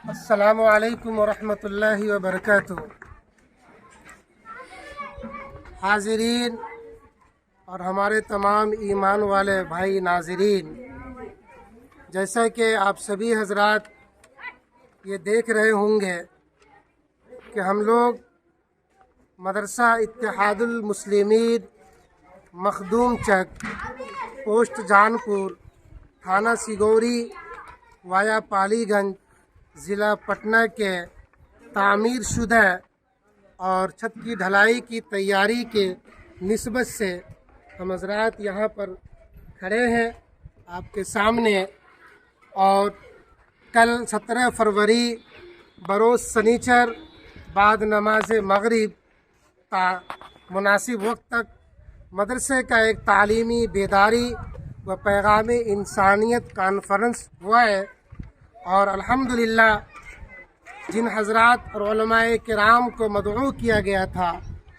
السلام علیکم ورحمۃ اللہ وبرکاتہ۔ حاضرین اور ہمارے تمام ایمان والے بھائی ناظرین، جیسا کہ آپ سبھی حضرات یہ دیکھ رہے ہوں گے کہ ہم لوگ مدرسہ اتحاد المسلمین مخدوم چک، پوسٹ جانپور، تھانہ سگوری، وایا پالی گنج، ضلع پٹنہ کے تعمیر شدہ اور چھت کی ڈھلائی کی تیاری کے نسبت سے ہم حضرات یہاں پر کھڑے ہیں آپ کے سامنے، اور کل 17 فروری بروز سنیچر بعد نماز مغرب تا مناسب وقت تک مدرسے کا ایک تعلیمی بیداری و پیغام انسانیت کانفرنس ہوا ہے، اور الحمدللہ جن حضرات اور علماء کرام کو مدعو کیا گیا تھا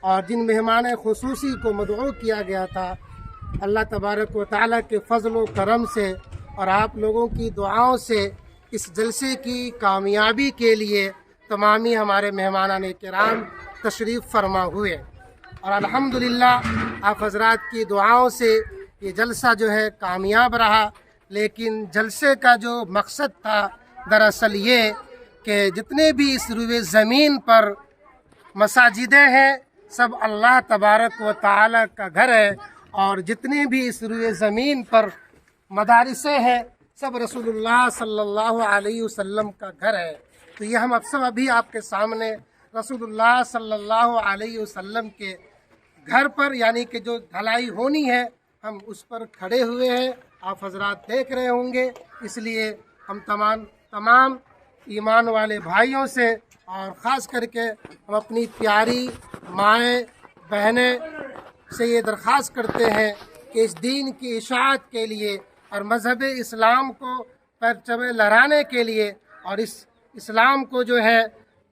اور جن مہمان خصوصی کو مدعو کیا گیا تھا، اللہ تبارک و تعالیٰ کے فضل و کرم سے اور آپ لوگوں کی دعاؤں سے اس جلسے کی کامیابی کے لیے تمامی ہمارے مہمانان کرام تشریف فرما ہوئے، اور الحمدللہ آپ حضرات کی دعاؤں سے یہ جلسہ جو ہے کامیاب رہا۔ لیکن جلسے کا جو مقصد تھا دراصل یہ کہ جتنے بھی اس روئے زمین پر مساجدیں ہیں سب اللہ تبارک و تعالی کا گھر ہے، اور جتنے بھی اس روئے زمین پر مدارسیں ہیں سب رسول اللہ صلی اللہ علیہ وسلم کا گھر ہے۔ تو یہ ہم اب سب ابھی آپ کے سامنے رسول اللہ صلی اللہ علیہ وسلم کے گھر پر یعنی کہ جو ڈھلائی ہونی ہے ہم اس پر کھڑے ہوئے ہیں، آپ حضرات دیکھ رہے ہوں گے۔ اس لیے ہم تمام ایمان والے بھائیوں سے اور خاص کر کے ہم اپنی پیاری مائیں بہنیں سے یہ درخواست کرتے ہیں کہ اس دین کی اشاعت کے لیے اور مذہب اسلام کو پرچم لہرانے کے لیے اور اس اسلام کو جو ہے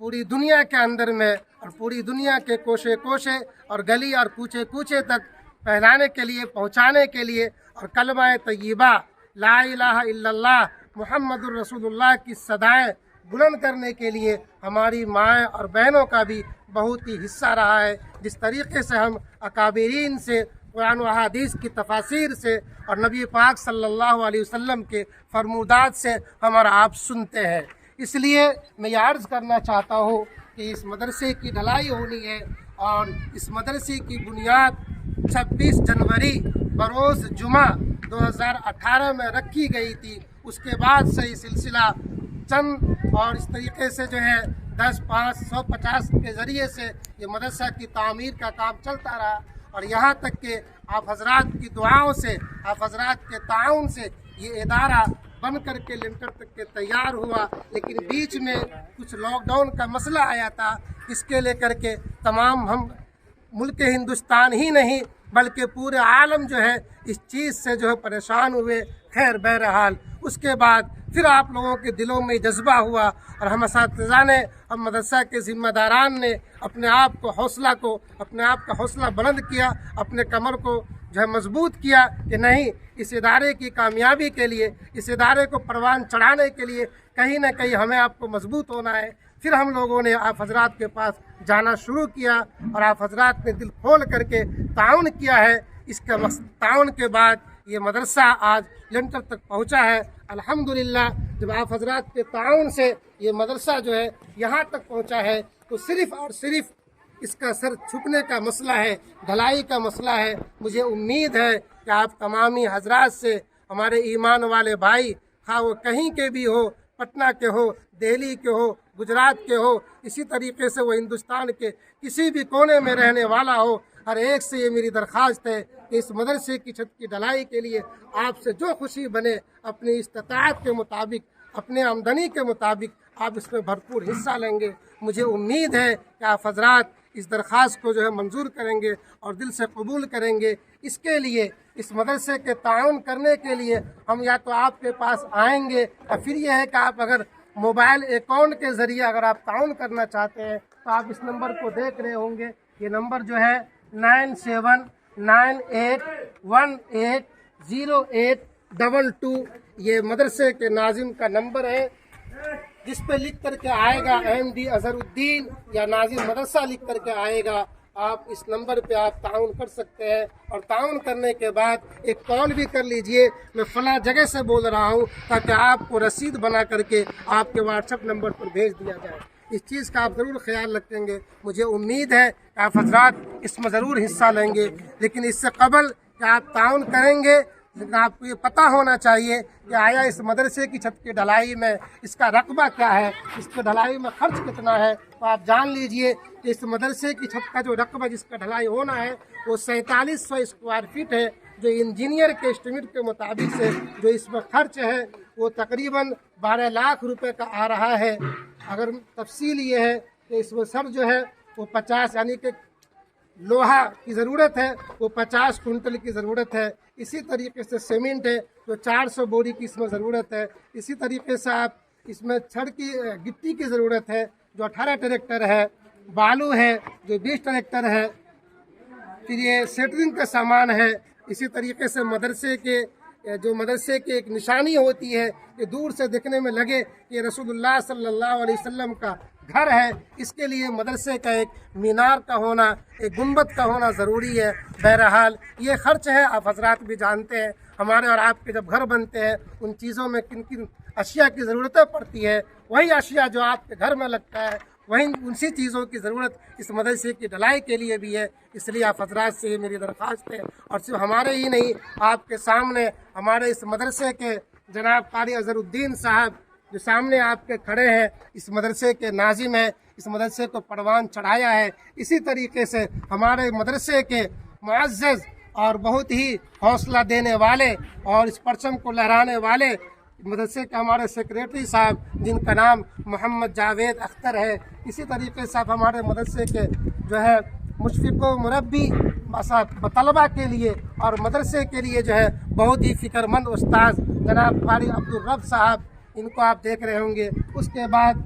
پوری دنیا کے اندر میں اور پوری دنیا کے کوشے کوشے اور گلی اور کوچے کوچے تک پھیلانے کے لیے، پہنچانے کے لیے، اور کلمہ طیبہ لا الہ الا اللہ محمد الرسول اللہ کی صدائیں بلند کرنے کے لیے ہماری مائیں اور بہنوں کا بھی بہت ہی حصہ رہا ہے۔ جس طریقے سے ہم اکابرین سے، قرآن و حدیث کی تفاسیر سے اور نبی پاک صلی اللہ علیہ وسلم کے فرمودات سے ہمارا آپ سنتے ہیں، اس لیے میں یہ عرض کرنا چاہتا ہوں کہ اس مدرسے کی ڈھلائی ہونی ہے، اور اس مدرسے کی بنیاد 26 جنوری بروز جمعہ 2018 میں رکھی گئی تھی۔ اس کے بعد سے یہ سلسلہ چند اور اس طریقے سے جو ہے 10-550 کے ذریعے سے یہ مدرسہ کی تعمیر کا کام چلتا رہا، اور یہاں تک کہ آپ حضرات کی دعاؤں سے، آپ حضرات کے تعاون سے یہ ادارہ بن کر کے لنٹر تک کے تیار ہوا۔ لیکن بیچ میں کچھ لاک ڈاؤن کا مسئلہ آیا تھا، اس کے لے کر کے تمام ہم ملک ہندوستان ہی نہیں بلکہ پورے عالم جو ہے اس چیز سے جو ہے پریشان ہوئے۔ خیر بہرحال اس کے بعد پھر آپ لوگوں کے دلوں میں جذبہ ہوا، اور ہم اساتذہ نے، ہم مدرسہ کے ذمہ داران نے اپنے آپ کا حوصلہ بلند کیا، اپنے کمر کو جو ہے مضبوط کیا کہ نہیں، اس ادارے کی کامیابی کے لیے، اس ادارے کو پروان چڑھانے کے لیے کہیں نہ کہیں ہمیں آپ کو مضبوط ہونا ہے۔ پھر ہم لوگوں نے آپ حضرات کے پاس جانا شروع کیا، اور آپ حضرات نے دل کھول کر کے تعاون کیا ہے۔ اس کا تعاون کے بعد یہ مدرسہ آج لنٹر تک پہنچا ہے۔ الحمدللہ جب آپ حضرات کے تعاون سے یہ مدرسہ جو ہے یہاں تک پہنچا ہے تو صرف اور صرف اس کا سر چھپنے کا مسئلہ ہے، ڈھلائی کا مسئلہ ہے۔ مجھے امید ہے کہ آپ تمامی حضرات سے، ہمارے ایمان والے بھائی خواہ وہ کہیں کے بھی ہو، پٹنہ کے ہو، دہلی کے ہو، گجرات کے ہو، اسی طریقے سے وہ ہندوستان کے کسی بھی کونے میں رہنے والا ہو، ہر ایک سے یہ میری درخواست ہے کہ اس مدرسے کی چھت کی ڈھلائی کے لیے آپ سے جو خوشی بنے اپنی استطاعت کے مطابق، اپنے آمدنی کے مطابق آپ اس میں بھرپور حصہ لیں گے۔ مجھے امید ہے کہ آپ حضرات اس درخواست کو جو ہے منظور کریں گے اور دل سے قبول کریں گے۔ اس کے لیے، اس مدرسے کے تعاون کرنے کے لیے ہم یا تو آپ کے پاس آئیں گے، یا پھر یہ ہے کہ آپ اگر موبائل اکاؤنٹ کے ذریعے اگر آپ تعاون کرنا چاہتے ہیں تو آپ اس نمبر کو دیکھ رہے ہوں گے۔ یہ نمبر جو ہے 98180822। ये मदरसे के नाजिम का नंबर है, जिस पे लिख करके आएगा MD अजहरुद्दीन या नाजिम मदरसा लिख करके आएगा। आप इस नंबर पे आप ताउन कर सकते हैं, और ताउन करने के बाद एक कॉल भी कर लीजिए, मैं फला जगह से बोल रहा हूँ, ताकि आपको रसीद बना करके आपके व्हाट्सएप नंबर पर भेज दिया जाए। इस चीज़ का आप ज़रूर ख्याल रखेंगे। मुझे उम्मीद है कि आप हजरात इसमें ज़रूर हिस्सा लेंगे, लेकिन इससे कबल कि आप ताउन करेंगे, लेकिन आपको ये पता होना चाहिए कि आया इस मदरसे की छत की ढलाई में इसका रकबा क्या है, इसकी ढलाई में खर्च कितना है। तो आप जान लीजिए कि इस मदरसे की छत का जो रकबा जिसका ढलाई होना है वो 4700 स्क्वायर फीट है, जो इंजीनियर के एस्टिमेट के मुताबिक से जो इसमें खर्च है वो तकरीबन 12 लाख रुपए का आ रहा है। अगर तफसील ये है कि इसमें सर जो है वो 50 यानी कि लोहा की ज़रूरत है, वो 50 कुंटल की ज़रूरत है। इसी तरीके से सीमेंट है तो 400 बोरी की इसमें ज़रूरत है। इसी तरीके से आप इसमें छड़ की गिट्टी की ज़रूरत है जो 18 ट्रैक्टर है, बालू है जो 20 ट्रैक्टर है, फिर ये सेटरिंग का सामान है। इसी तरीके से मदरसे की एक निशानी होती है कि दूर से देखने में लगे कि रसूलुल्लाह सल्लल्लाहु अलैहि वसल्लम का घर है, इसके लिए मदरसे का एक मीनार का होना, एक गुंबद का होना ज़रूरी है। बहरहाल ये खर्च है, आप हजरात भी जानते हैं। हमारे और आपके जब घर बनते हैं उन चीज़ों में किन किन अशिया की ज़रूरतें पड़ती है, वही अशिया जो आपके घर में लगता है वहीं उसी चीज़ों की ज़रूरत इस मदरसे की ढलाई के लिए भी है। इसलिए आप हजरात से मेरी दरख्वास्त है, और सिर्फ हमारे ही नहीं आपके सामने हमारे इस मदरसे के जनाब कारी अजहरुद्दीन साहब जो सामने आपके खड़े हैं, इस मदरसे के नाजिम हैं, इस मदरसे को परवान चढ़ाया है। इसी तरीके से हमारे मदरसे के मुअज़्ज़ज़ और बहुत ही हौसला देने वाले और इस परचम को लहराने वाले मदरसे के हमारे सेक्रेटरी साहब जिनका नाम मोहम्मद जावेद अख्तर है। इसी तरीके से आप हमारे मदरसे के जो है मुशफ़िक़ मुरब्बी तलबा के लिए और मदरसे के लिए जो है बहुत ही फ़िक्रमंद उस्ताद जनाब कारी अब्दुल रब साहब, इनको आप देख रहे होंगे। उसके बाद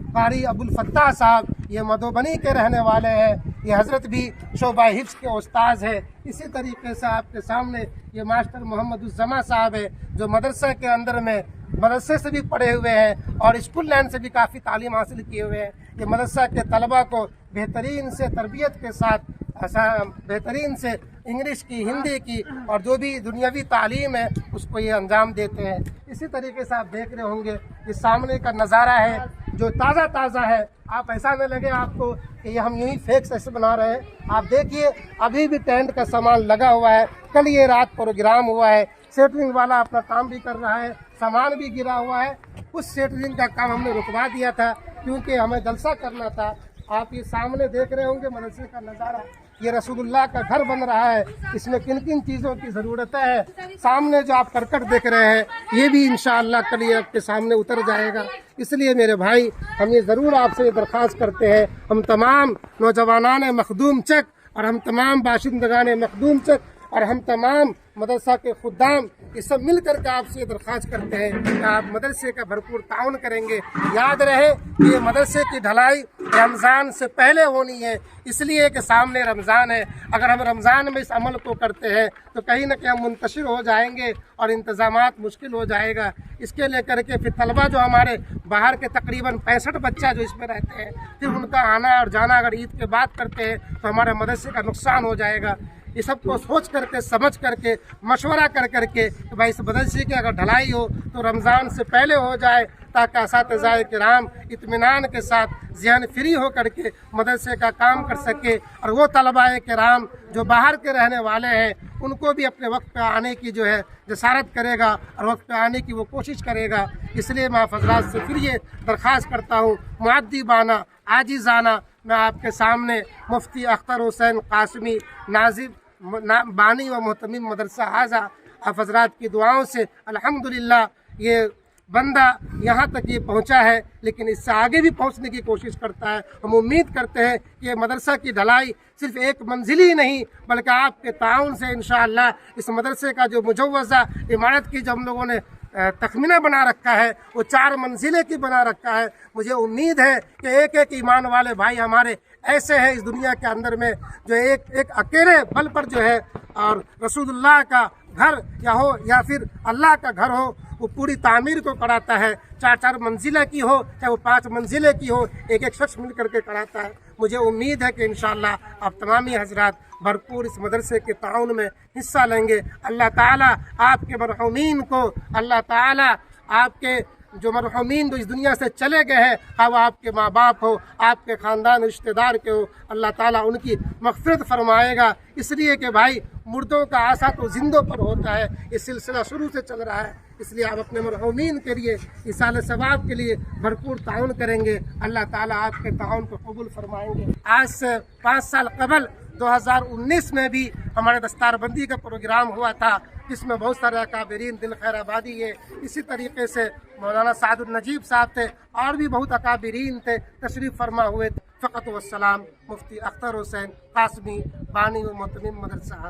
कारी अबुल फत्ताह साहब, ये मधुबनी के रहने वाले हैं, ये हज़रत भी शोबा हिफ्ज़ के उस्ताद है। इसी तरीके से आपके सामने ये मास्टर मोहम्मद उज़्ज़मा साहब है जो मदरसा के अंदर में मदरसे से भी पढ़े हुए हैं और स्कूल लाइन से भी काफ़ी तालीम हासिल किए हुए हैं। ये मदरसा के तलबा को बेहतरीन से तरबियत के साथ बेहतरीन से इंग्लिश की, हिंदी की और जो भी दुनियावी तालीम है उसको ये अंजाम देते हैं। इसी तरीके से आप देख रहे होंगे कि सामने का नज़ारा है जो ताज़ा है। आप ऐसा न लगे आपको कि ये हम यूँ ही फेक ऐसे बना रहे हैं। आप देखिए अभी भी टेंट का सामान लगा हुआ है, कल ये रात प्रोग्राम हुआ है, सेटरिंग वाला अपना काम भी कर रहा है, सामान भी गिरा हुआ है। उस सेटरिंग का काम हमने रुकवा दिया था क्योंकि हमें जलसा करना था। आप ये सामने देख रहे होंगे मदरसे का नज़ारा, ये रसूलुल्लाह का घर बन रहा है, इसमें किन किन चीज़ों की ज़रूरत है। सामने जो आप करकट देख रहे हैं ये भी इंशाअल्लाह कल ये आपके सामने उतर जाएगा। इसलिए मेरे भाई हम ये ज़रूर आपसे ये दरख्वास्त करते हैं, हम तमाम नौजवानान मखदूम चक और हम तमाम बाशिंदगान मखदूम चक और हम तमाम मदरसा के खुद्दाम ये सब मिल कर के आपसे दरख्वास्त करते हैं कि आप मदरसे का भरपूर ताउन करेंगे। याद रहे कि ये मदरसे की ढलाई रमज़ान से पहले होनी है, इसलिए कि सामने रमज़ान है। अगर हम रमज़ान में इस अमल को करते हैं तो कहीं ना कहीं हम मुंतशिर हो जाएंगे और इंतज़ामात मुश्किल हो जाएगा। इसके लेकर के फिर तलबा जो हमारे बाहर के तकरीबन 65 बच्चा जो इसमें रहते हैं, फिर उनका आना और जाना अगर ईद के बाद करते हैं तो हमारे मदरसे का नुकसान हो जाएगा। ये सब को सोच करके समझ करके मशवरा कर करके कि भाई इस मदरसे की अगर ढलाई हो तो रमज़ान से पहले हो जाए, ताकि असातिज़ाए किराम इत्मीनान के साथ ज़हन फ्री हो करके मदरसे का काम कर सके, और वो तलबाए किराम जो बाहर के रहने वाले हैं उनको भी अपने वक्त पे आने की जो है जसारत करेगा और वक्त पे आने की वो कोशिश करेगा। इसलिए मैं हज़रात से फिर ये दरख्वास्त करता हूँ, मुअद्दिबाना आजिज़ाना मैं आपके सामने मुफ्ती अख्तर हुसैन कासमी नाजिब बानी व मोहतमिम मदरसा हाजा आप हज़रात की दुआओं से अल्हम्दुलिल्लाह ये बंदा यहाँ तक ये पहुँचा है, लेकिन इससे आगे भी पहुँचने की कोशिश करता है। हम उम्मीद करते हैं कि ये मदरसा की ढलाई सिर्फ एक मंजिल ही नहीं बल्कि आपके ताउन से इंशाअल्लाह इस मदरसे का जो मुजव्वज़ा इमारत की जो हम लोगों ने तखमीना बना रखा है वो 4 मंजिलें की बना रखा है। मुझे उम्मीद है कि एक एक ईमान वाले भाई हमारे ایسے ہیں اس دنیا کے اندر میں جو ایک اکیلے بل پر جو ہے اور رسول اللہ کا گھر یا پھر اللہ کا گھر ہو وہ پوری تعمیر کو کراتا ہے، 4 منزلیں کی ہو چاہے وہ 5 منزلیں کی ہو، ایک شخص مل کر کے کراتا ہے۔ مجھے امید ہے کہ انشاءاللہ آپ تمامی حضرات بھرپور اس مدرسے کے تعاون میں حصہ لیں گے۔ اللہ تعالیٰ آپ کے مرحومین کو، اللہ تعالیٰ آپ کے جو مرحومین جو اس دنیا سے چلے گئے ہیں، خواہ وہ آپ کے ماں باپ ہو، آپ کے خاندان رشتہ دار کے ہو، اللہ تعالیٰ ان کی مغفرت فرمائے گا، اس لیے کہ بھائی مردوں کا آسا تو زندوں پر ہوتا ہے، یہ سلسلہ شروع سے چل رہا ہے، اس لیے آپ اپنے مرحومین کے لیے ایصال ثواب کے لیے بھرپور تعاون کریں گے، اللہ تعالیٰ آپ کے تعاون کو قبول فرمائیں گے۔ آج سے 5 سال قبل 2019 میں بھی ہمارے دستار بندی کا پروگرام ہوا تھا، جس میں بہت سارے اکابرین دل خیر آبادی ہے، اسی طریقے سے مولانا سعد النجیب صاحب تھے اور بھی بہت اکابرین تھے، تشریف فرما ہوئے تھے۔ فقط والسلام، مفتی اختر حسین قاسمی، بانی و متمم مدرسہ۔